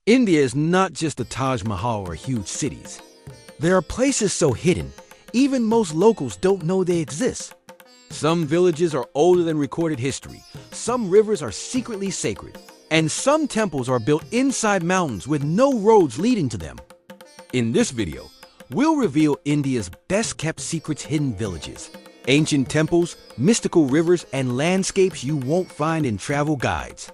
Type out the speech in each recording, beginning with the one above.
India is not just the Taj Mahal or huge cities. There are places so hidden, even most locals don't know they exist. Some villages are older than recorded history, some rivers are secretly sacred, and some temples are built inside mountains with no roads leading to them. In this video, we'll reveal India's best-kept secrets, hidden villages, ancient temples, mystical rivers, and landscapes you won't find in travel guides.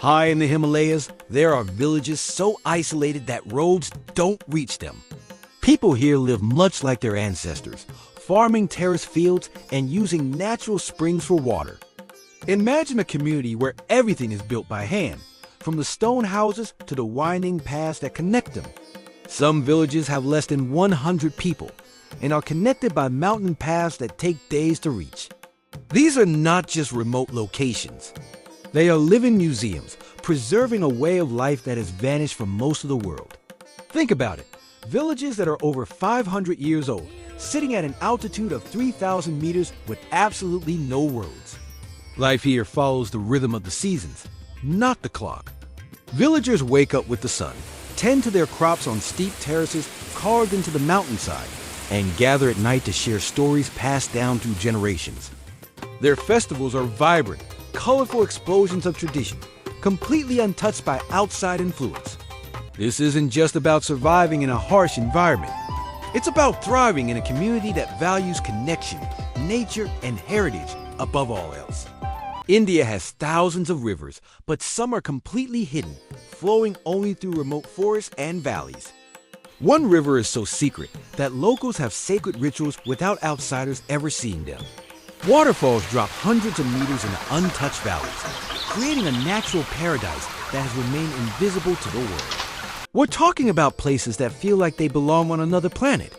High in the Himalayas, there are villages so isolated that roads don't reach them. People here live much like their ancestors, farming terrace fields and using natural springs for water. Imagine a community where everything is built by hand, from the stone houses to the winding paths that connect them. Some villages have less than 100 people and are connected by mountain paths that take days to reach. These are not just remote locations. They are living museums, preserving a way of life that has vanished from most of the world. Think about it. Villages that are over 500 years old, sitting at an altitude of 3,000 meters with absolutely no roads. Life here follows the rhythm of the seasons, not the clock. Villagers wake up with the sun, tend to their crops on steep terraces carved into the mountainside, and gather at night to share stories passed down through generations. Their festivals are vibrant, colorful explosions of tradition, completely untouched by outside influence. This isn't just about surviving in a harsh environment. It's about thriving in a community that values connection, nature, and heritage above all else. India has thousands of rivers, but some are completely hidden, flowing only through remote forests and valleys. One river is so secret that locals have sacred rituals without outsiders ever seeing them. Waterfalls drop hundreds of meters in the untouched valleys, creating a natural paradise that has remained invisible to the world. We're talking about places that feel like they belong on another planet.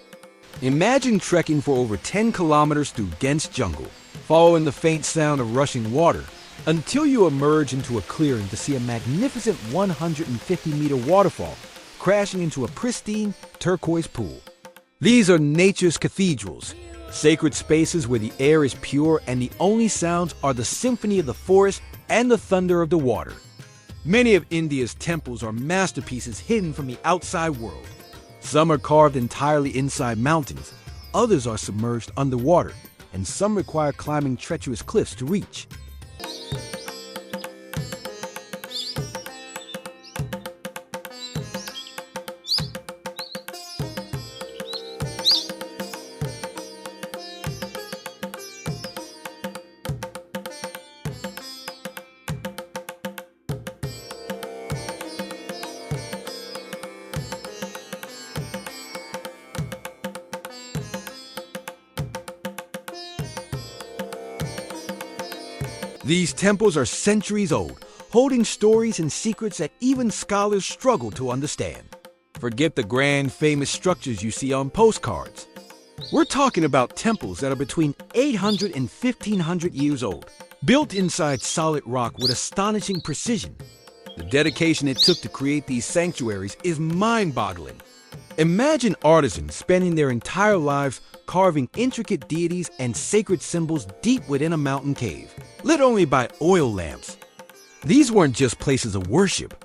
Imagine trekking for over 10 kilometers through dense jungle, following the faint sound of rushing water, until you emerge into a clearing to see a magnificent 150-meter waterfall crashing into a pristine turquoise pool. These are nature's cathedrals, sacred spaces where the air is pure and the only sounds are the symphony of the forest and the thunder of the water. Many of India's temples are masterpieces hidden from the outside world. Some are carved entirely inside mountains, others are submerged underwater, and some require climbing treacherous cliffs to reach. These temples are centuries old, holding stories and secrets that even scholars struggle to understand. Forget the grand, famous structures you see on postcards. We're talking about temples that are between 800 and 1,500 years old, built inside solid rock with astonishing precision. The dedication it took to create these sanctuaries is mind-boggling. Imagine artisans spending their entire lives carving intricate deities and sacred symbols deep within a mountain cave, lit only by oil lamps. These weren't just places of worship.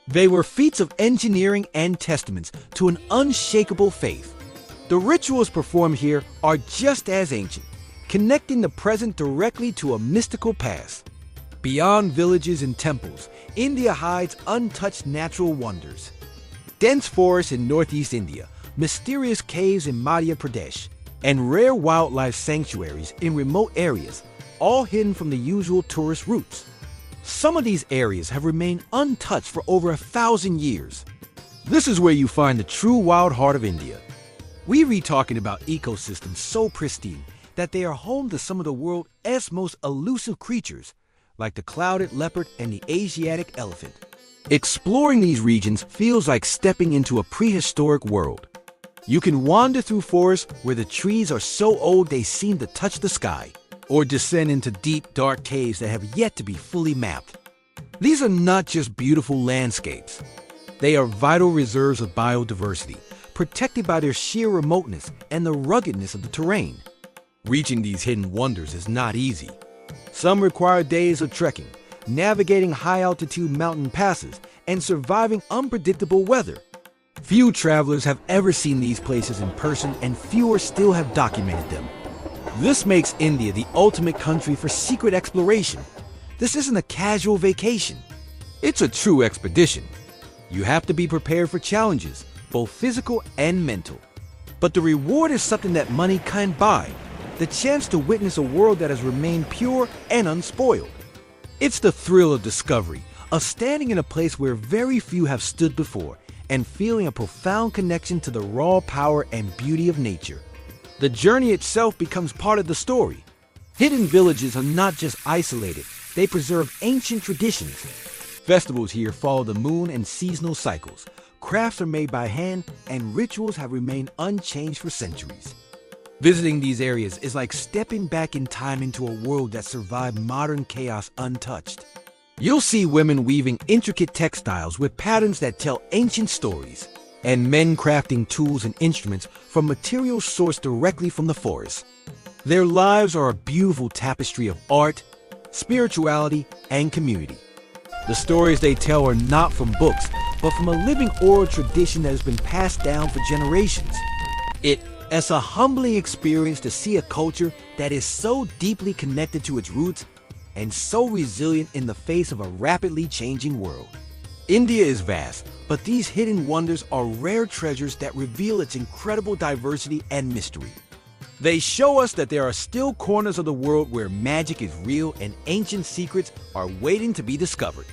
They were feats of engineering and testaments to an unshakable faith. The rituals performed here are just as ancient, connecting the present directly to a mystical past. Beyond villages and temples, India hides untouched natural wonders. Dense forests in northeast India, mysterious caves in Madhya Pradesh, and rare wildlife sanctuaries in remote areas, all hidden from the usual tourist routes. Some of these areas have remained untouched for over 1,000 years. This is where you find the true wild heart of India. We read talking about ecosystems so pristine that they are home to some of the world's most elusive creatures, like the clouded leopard and the Asiatic elephant. Exploring these regions feels like stepping into a prehistoric world. You can wander through forests where the trees are so old they seem to touch the sky, or descend into deep, dark caves that have yet to be fully mapped. These are not just beautiful landscapes. They are vital reserves of biodiversity, protected by their sheer remoteness and the ruggedness of the terrain. Reaching these hidden wonders is not easy. Some require days of trekking, navigating high-altitude mountain passes, and surviving unpredictable weather. Few travelers have ever seen these places in person, and fewer still have documented them. This makes India the ultimate country for secret exploration. This isn't a casual vacation. It's a true expedition. You have to be prepared for challenges, both physical and mental. But the reward is something that money can't buy: the chance to witness a world that has remained pure and unspoiled. It's the thrill of discovery, of standing in a place where very few have stood before, and feeling a profound connection to the raw power and beauty of nature. The journey itself becomes part of the story. Hidden villages are not just isolated, they preserve ancient traditions. Festivals here follow the moon and seasonal cycles. Crafts are made by hand, and rituals have remained unchanged for centuries. Visiting these areas is like stepping back in time into a world that survived modern chaos untouched. You'll see women weaving intricate textiles with patterns that tell ancient stories, and men crafting tools and instruments from materials sourced directly from the forest. Their lives are a beautiful tapestry of art, spirituality, and community. The stories they tell are not from books, but from a living oral tradition that has been passed down for generations. It's a humbling experience to see a culture that is so deeply connected to its roots and so resilient in the face of a rapidly changing world. India is vast, but these hidden wonders are rare treasures that reveal its incredible diversity and mystery. They show us that there are still corners of the world where magic is real and ancient secrets are waiting to be discovered.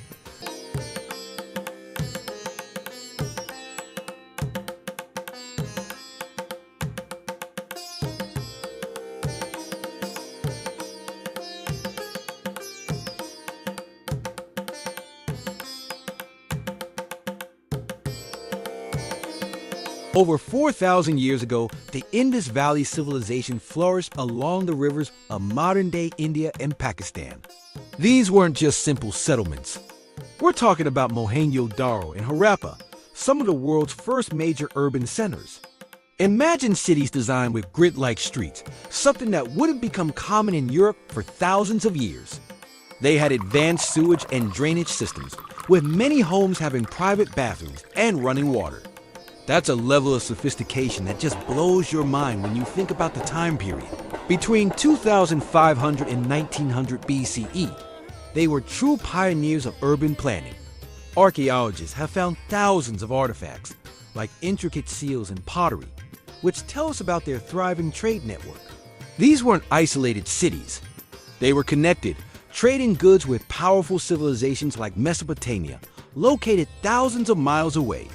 Over 4,000 years ago, the Indus Valley civilization flourished along the rivers of modern-day India and Pakistan. These weren't just simple settlements. We're talking about Mohenjo-daro and Harappa, some of the world's first major urban centers. Imagine cities designed with grid-like streets, something that wouldn't become common in Europe for thousands of years. They had advanced sewage and drainage systems, with many homes having private bathrooms and running water. That's a level of sophistication that just blows your mind when you think about the time period. Between 2500 and 1900 BCE, they were true pioneers of urban planning. Archaeologists have found thousands of artifacts, like intricate seals and pottery, which tell us about their thriving trade network. These weren't isolated cities. They were connected, trading goods with powerful civilizations like Mesopotamia, located thousands of miles away.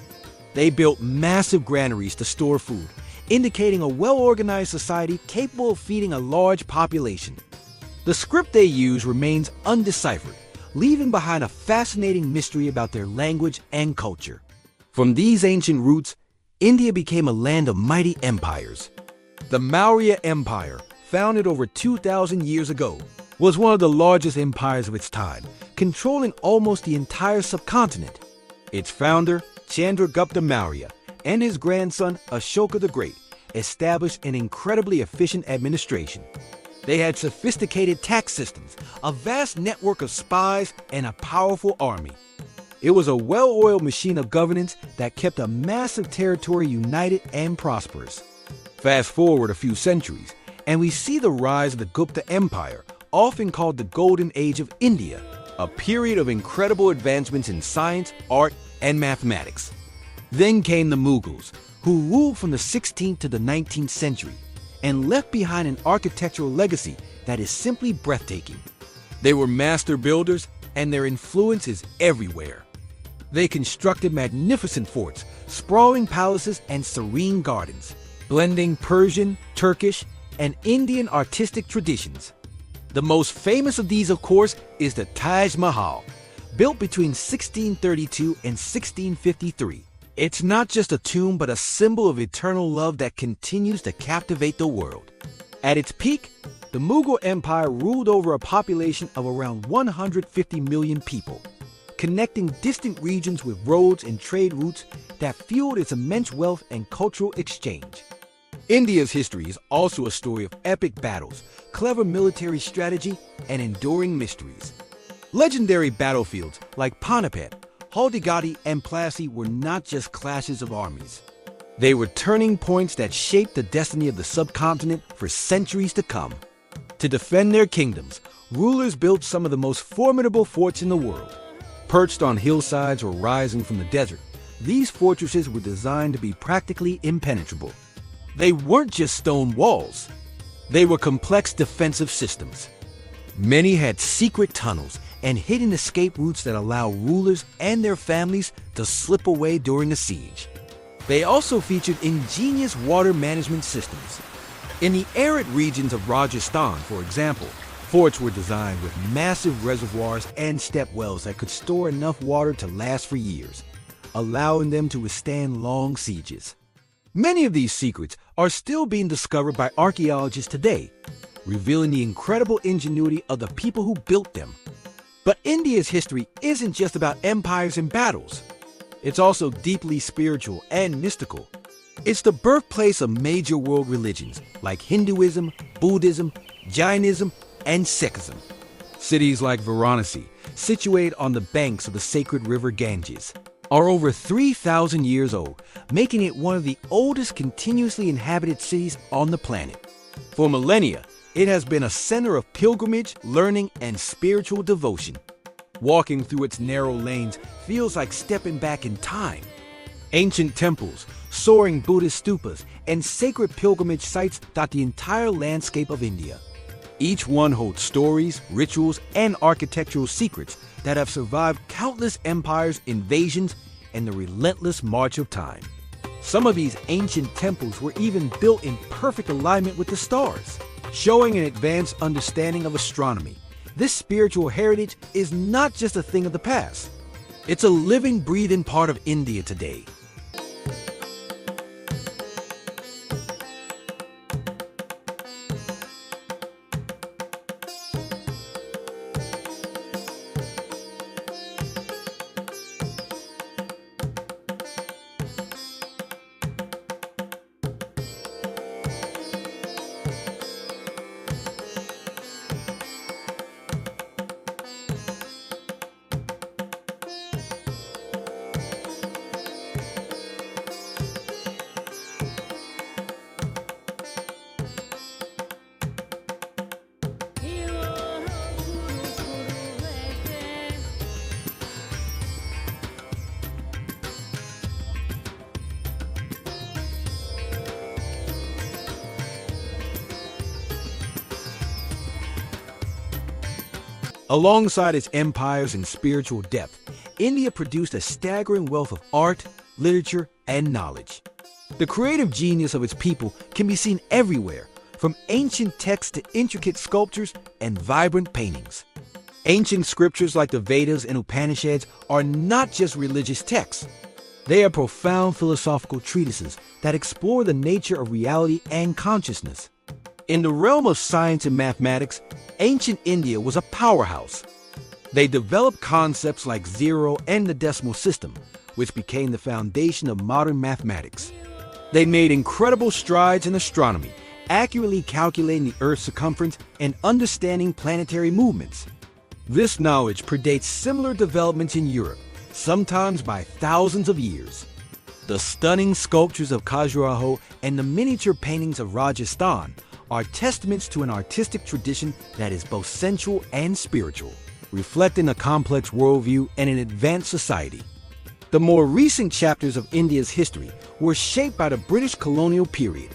They built massive granaries to store food, indicating a well-organized society capable of feeding a large population. The script they use remains undeciphered, leaving behind a fascinating mystery about their language and culture. From these ancient roots, India became a land of mighty empires. The Maurya Empire, founded over 2,000 years ago, was one of the largest empires of its time, controlling almost the entire subcontinent. Its founder, Chandragupta Maurya, and his grandson Ashoka the Great established an incredibly efficient administration. They had sophisticated tax systems, a vast network of spies, and a powerful army. It was a well-oiled machine of governance that kept a massive territory united and prosperous. Fast forward a few centuries, and we see the rise of the Gupta Empire, often called the Golden Age of India, a period of incredible advancements in science, art, and mathematics. Then came the Mughals, who ruled from the 16th to the 19th century and left behind an architectural legacy that is simply breathtaking. They were master builders, and their influence is everywhere. They constructed magnificent forts, sprawling palaces, and serene gardens, blending Persian, Turkish, and Indian artistic traditions. The most famous of these, of course, is the Taj Mahal, built between 1632 and 1653. It's not just a tomb, but a symbol of eternal love that continues to captivate the world. At its peak, the Mughal Empire ruled over a population of around 150 million people, connecting distant regions with roads and trade routes that fueled its immense wealth and cultural exchange. India's history is also a story of epic battles, clever military strategy, and enduring mysteries. Legendary battlefields like Panipat, Haldigati, and Plassey were not just clashes of armies. They were turning points that shaped the destiny of the subcontinent for centuries to come. To defend their kingdoms, rulers built some of the most formidable forts in the world. Perched on hillsides or rising from the desert, these fortresses were designed to be practically impenetrable. They weren't just stone walls. They were complex defensive systems. Many had secret tunnels and hidden escape routes that allow rulers and their families to slip away during a siege. They also featured ingenious water management systems. In the arid regions of Rajasthan, for example, forts were designed with massive reservoirs and step wells that could store enough water to last for years, allowing them to withstand long sieges. Many of these secrets are still being discovered by archaeologists today, revealing the incredible ingenuity of the people who built them. But India's history isn't just about empires and battles. It's also deeply spiritual and mystical. It's the birthplace of major world religions like Hinduism, Buddhism, Jainism, and Sikhism. Cities like Varanasi, situated on the banks of the sacred river Ganges, are over 3,000 years old, making it one of the oldest continuously inhabited cities on the planet. For millennia, it has been a center of pilgrimage, learning, and spiritual devotion. Walking through its narrow lanes feels like stepping back in time. Ancient temples, soaring Buddhist stupas, and sacred pilgrimage sites dot the entire landscape of India. Each one holds stories, rituals, and architectural secrets that have survived countless empires, invasions, and the relentless march of time. Some of these ancient temples were even built in perfect alignment with the stars, showing an advanced understanding of astronomy. This spiritual heritage is not just a thing of the past. It's a living, breathing part of India today. Alongside its empires and spiritual depth, India produced a staggering wealth of art, literature, and knowledge. The creative genius of its people can be seen everywhere, from ancient texts to intricate sculptures and vibrant paintings. Ancient scriptures like the Vedas and Upanishads are not just religious texts. They are profound philosophical treatises that explore the nature of reality and consciousness. In the realm of science and mathematics, ancient India was a powerhouse. They developed concepts like zero and the decimal system, which became the foundation of modern mathematics. They made incredible strides in astronomy, accurately calculating the Earth's circumference and understanding planetary movements. This knowledge predates similar developments in Europe, sometimes by thousands of years. The stunning sculptures of Khajuraho and the miniature paintings of Rajasthan are testaments to an artistic tradition that is both sensual and spiritual, reflecting a complex worldview and an advanced society. The more recent chapters of India's history were shaped by the British colonial period.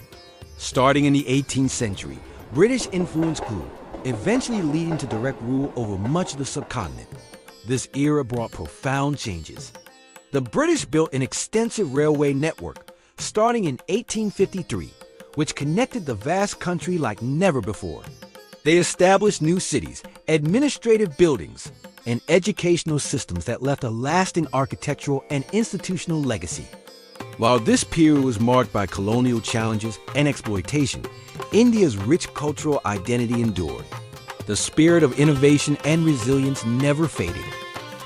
Starting in the 18th century, British influence grew, eventually leading to direct rule over much of the subcontinent. This era brought profound changes. The British built an extensive railway network, starting in 1853, which connected the vast country like never before. They established new cities, administrative buildings, and educational systems that left a lasting architectural and institutional legacy. While this period was marked by colonial challenges and exploitation, India's rich cultural identity endured. The spirit of innovation and resilience never faded.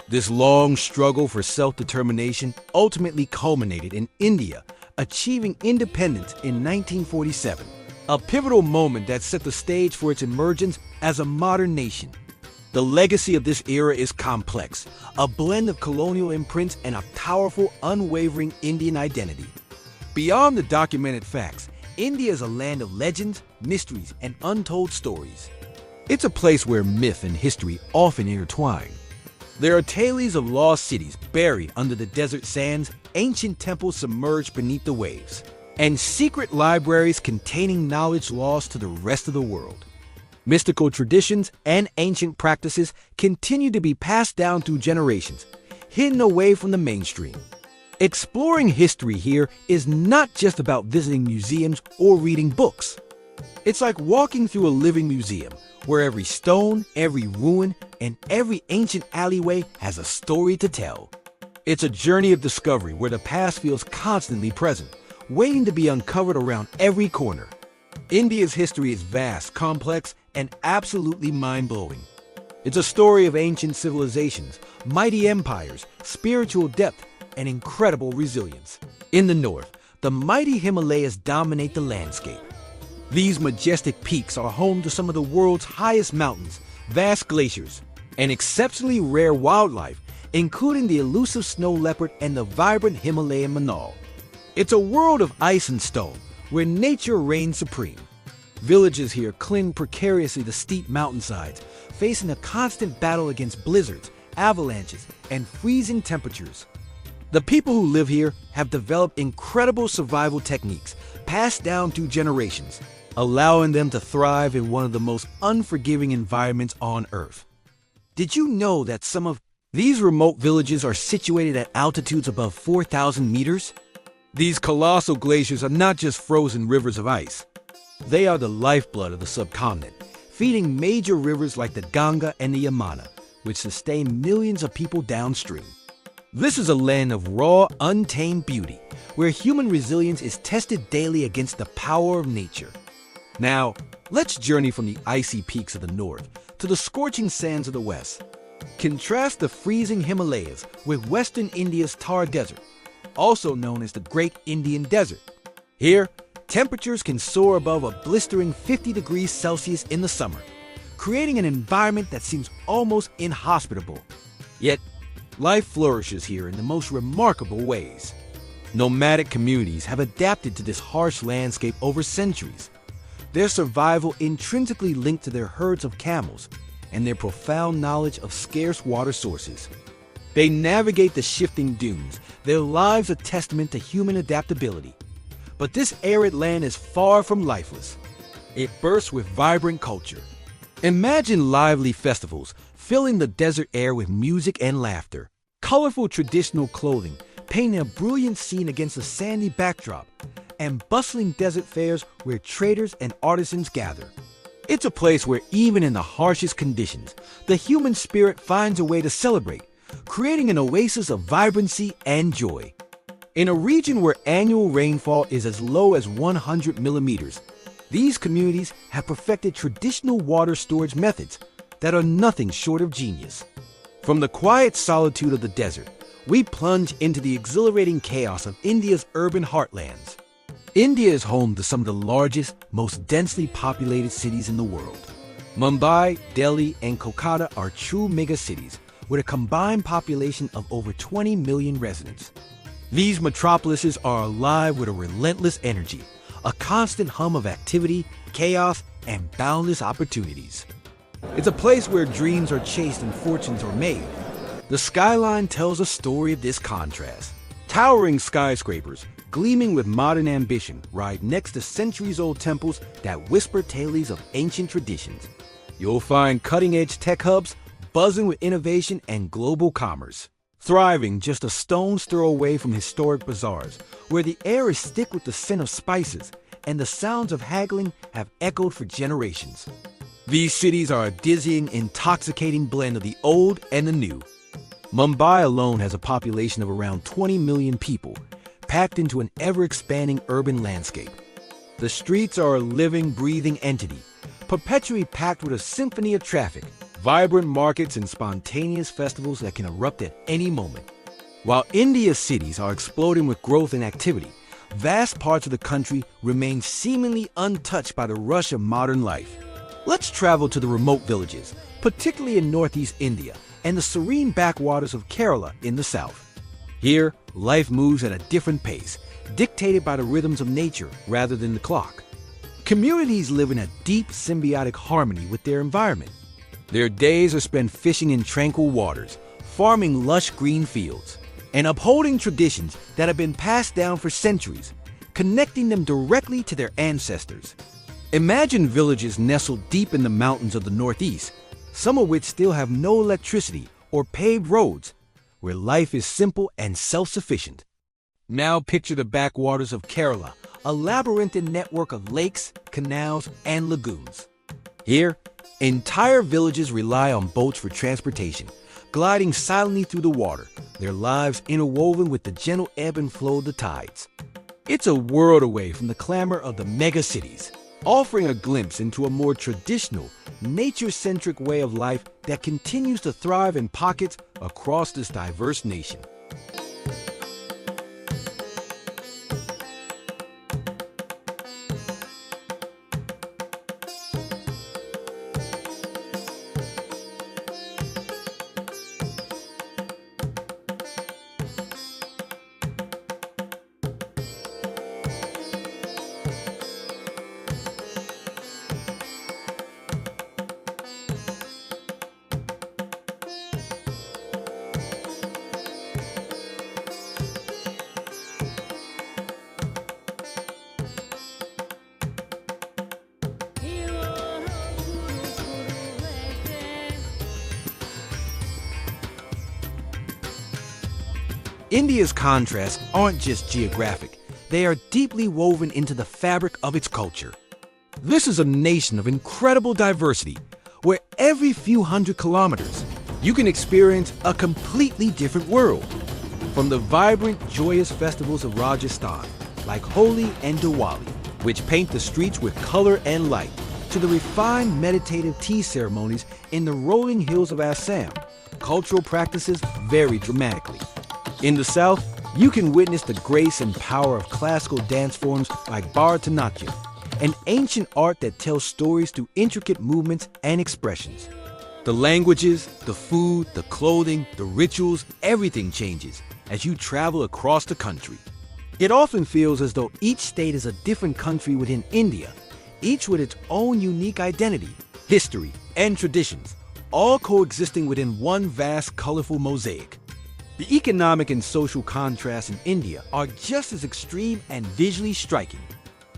This long struggle for self-determination ultimately culminated in India achieving independence in 1947, a pivotal moment that set the stage for its emergence as a modern nation. The legacy of this era is complex, a blend of colonial imprints and a powerful, unwavering Indian identity. Beyond the documented facts, India is a land of legends, mysteries, and untold stories. It's a place where myth and history often intertwine. There are tales of lost cities buried under the desert sands, ancient temples submerged beneath the waves, and secret libraries containing knowledge lost to the rest of the world. Mystical traditions and ancient practices continue to be passed down through generations, hidden away from the mainstream. Exploring history here is not just about visiting museums or reading books. It's like walking through a living museum, where every stone, every ruin, and every ancient alleyway has a story to tell. It's a journey of discovery where the past feels constantly present, waiting to be uncovered around every corner. India's history is vast, complex, and absolutely mind-blowing. It's a story of ancient civilizations, mighty empires, spiritual depth, and incredible resilience. In the north, the mighty Himalayas dominate the landscape. These majestic peaks are home to some of the world's highest mountains, vast glaciers, and exceptionally rare wildlife, including the elusive snow leopard and the vibrant Himalayan manal. It's a world of ice and stone, where nature reigns supreme. Villages here cling precariously to steep mountainsides, facing a constant battle against blizzards, avalanches, and freezing temperatures. The people who live here have developed incredible survival techniques passed down through generations, allowing them to thrive in one of the most unforgiving environments on Earth. Did you know that some of these remote villages are situated at altitudes above 4,000 meters? These colossal glaciers are not just frozen rivers of ice. They are the lifeblood of the subcontinent, feeding major rivers like the Ganga and the Yamuna, which sustain millions of people downstream. This is a land of raw, untamed beauty, where human resilience is tested daily against the power of nature. Now, let's journey from the icy peaks of the north to the scorching sands of the west. Contrast the freezing Himalayas with western India's Thar Desert, also known as the Great Indian Desert. Here, temperatures can soar above a blistering 50 degrees Celsius in the summer, creating an environment that seems almost inhospitable. Yet, life flourishes here in the most remarkable ways. Nomadic communities have adapted to this harsh landscape over centuries, their survival intrinsically linked to their herds of camels and their profound knowledge of scarce water sources. They navigate the shifting dunes, their lives a testament to human adaptability. But this arid land is far from lifeless. It bursts with vibrant culture. Imagine lively festivals filling the desert air with music and laughter, colorful traditional clothing painting a brilliant scene against a sandy backdrop, and bustling desert fairs where traders and artisans gather. It's a place where even in the harshest conditions, the human spirit finds a way to celebrate, creating an oasis of vibrancy and joy. In a region where annual rainfall is as low as 100 millimeters, these communities have perfected traditional water storage methods that are nothing short of genius. From the quiet solitude of the desert, we plunge into the exhilarating chaos of India's urban heartlands. India is home to some of the largest, most densely populated cities in the world. Mumbai, Delhi, and Kolkata are true megacities with a combined population of over 20 million residents. These metropolises are alive with a relentless energy, a constant hum of activity, chaos, and boundless opportunities. It's a place where dreams are chased and fortunes are made. The skyline tells a story of this contrast. Towering skyscrapers, gleaming with modern ambition, ride next to centuries-old temples that whisper tales of ancient traditions. You'll find cutting-edge tech hubs buzzing with innovation and global commerce, thriving just a stone's throw away from historic bazaars, where the air is thick with the scent of spices and the sounds of haggling have echoed for generations. These cities are a dizzying, intoxicating blend of the old and the new. Mumbai alone has a population of around 20 million people, packed into an ever-expanding urban landscape. The streets are a living, breathing entity, perpetually packed with a symphony of traffic, vibrant markets, and spontaneous festivals that can erupt at any moment. While India's cities are exploding with growth and activity, vast parts of the country remain seemingly untouched by the rush of modern life. Let's travel to the remote villages, particularly in northeast India, and the serene backwaters of Kerala in the south. Here, life moves at a different pace, dictated by the rhythms of nature rather than the clock. Communities live in a deep symbiotic harmony with their environment. Their days are spent fishing in tranquil waters, farming lush green fields, and upholding traditions that have been passed down for centuries, connecting them directly to their ancestors. Imagine villages nestled deep in the mountains of the northeast, some of which still have no electricity or paved roads, where life is simple and self-sufficient. Now picture the backwaters of Kerala, a labyrinthine network of lakes, canals, and lagoons. Here, entire villages rely on boats for transportation, gliding silently through the water, their lives interwoven with the gentle ebb and flow of the tides. It's a world away from the clamor of the megacities, offering a glimpse into a more traditional, nature-centric way of life that continues to thrive in pockets across this diverse nation. India's contrasts aren't just geographic, they are deeply woven into the fabric of its culture. This is a nation of incredible diversity, where every few hundred kilometers, you can experience a completely different world. From the vibrant, joyous festivals of Rajasthan, like Holi and Diwali, which paint the streets with color and light, to the refined meditative tea ceremonies in the rolling hills of Assam, cultural practices vary dramatically. In the South, you can witness the grace and power of classical dance forms like Bharatanatyam, an ancient art that tells stories through intricate movements and expressions. The languages, the food, the clothing, the rituals, everything changes as you travel across the country. It often feels as though each state is a different country within India, each with its own unique identity, history, and traditions, all coexisting within one vast, colorful mosaic. The economic and social contrasts in India are just as extreme and visually striking.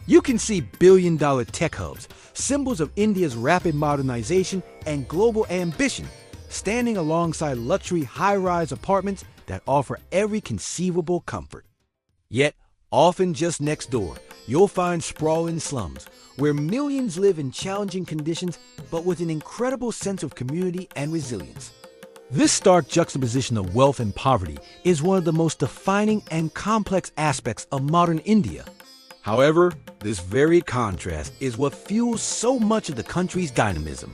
You can see billion-dollar tech hubs, symbols of India's rapid modernization and global ambition, standing alongside luxury high-rise apartments that offer every conceivable comfort. Yet, often just next door, you'll find sprawling slums, where millions live in challenging conditions but with an incredible sense of community and resilience. This stark juxtaposition of wealth and poverty is one of the most defining and complex aspects of modern India. However, this very contrast is what fuels so much of the country's dynamism.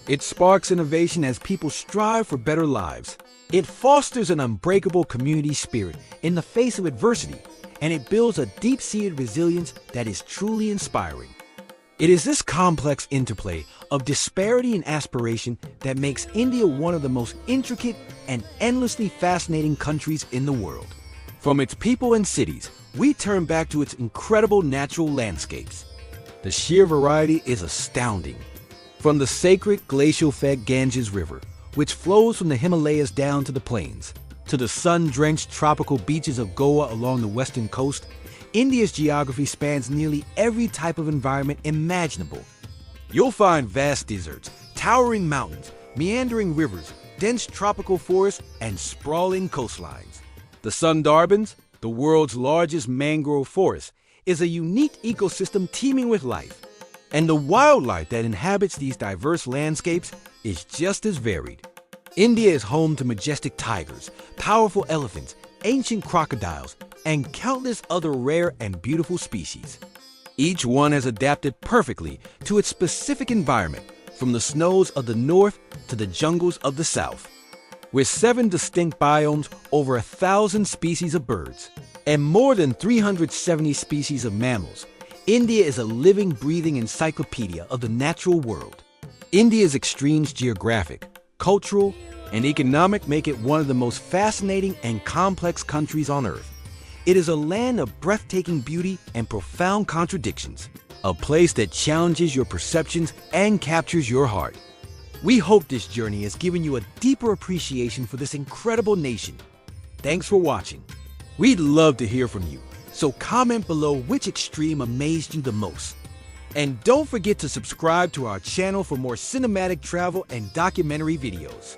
It sparks innovation as people strive for better lives. It fosters an unbreakable community spirit in the face of adversity, and it builds a deep-seated resilience that is truly inspiring. It is this complex interplay of disparity and aspiration that makes India one of the most intricate and endlessly fascinating countries in the world. From its people and cities, we turn back to its incredible natural landscapes. The sheer variety is astounding. From the sacred glacial-fed Ganges River, which flows from the Himalayas down to the plains, to the sun-drenched tropical beaches of Goa along the western coast, India's geography spans nearly every type of environment imaginable. You'll find vast deserts, towering mountains, meandering rivers, dense tropical forests, and sprawling coastlines. The Sundarbans, the world's largest mangrove forest, is a unique ecosystem teeming with life. And the wildlife that inhabits these diverse landscapes is just as varied. India is home to majestic tigers, powerful elephants, ancient crocodiles, and countless other rare and beautiful species. Each one has adapted perfectly to its specific environment, from the snows of the north to the jungles of the south. With 7 distinct biomes, over 1,000 species of birds, and more than 370 species of mammals, India is a living, breathing encyclopedia of the natural world. India's extremes geographic, cultural, and economic make it one of the most fascinating and complex countries on Earth. It is a land of breathtaking beauty and profound contradictions, a place that challenges your perceptions and captures your heart. We hope this journey has given you a deeper appreciation for this incredible nation. Thanks for watching. We'd love to hear from you, so comment below which extreme amazed you the most. And don't forget to subscribe to our channel for more cinematic travel and documentary videos.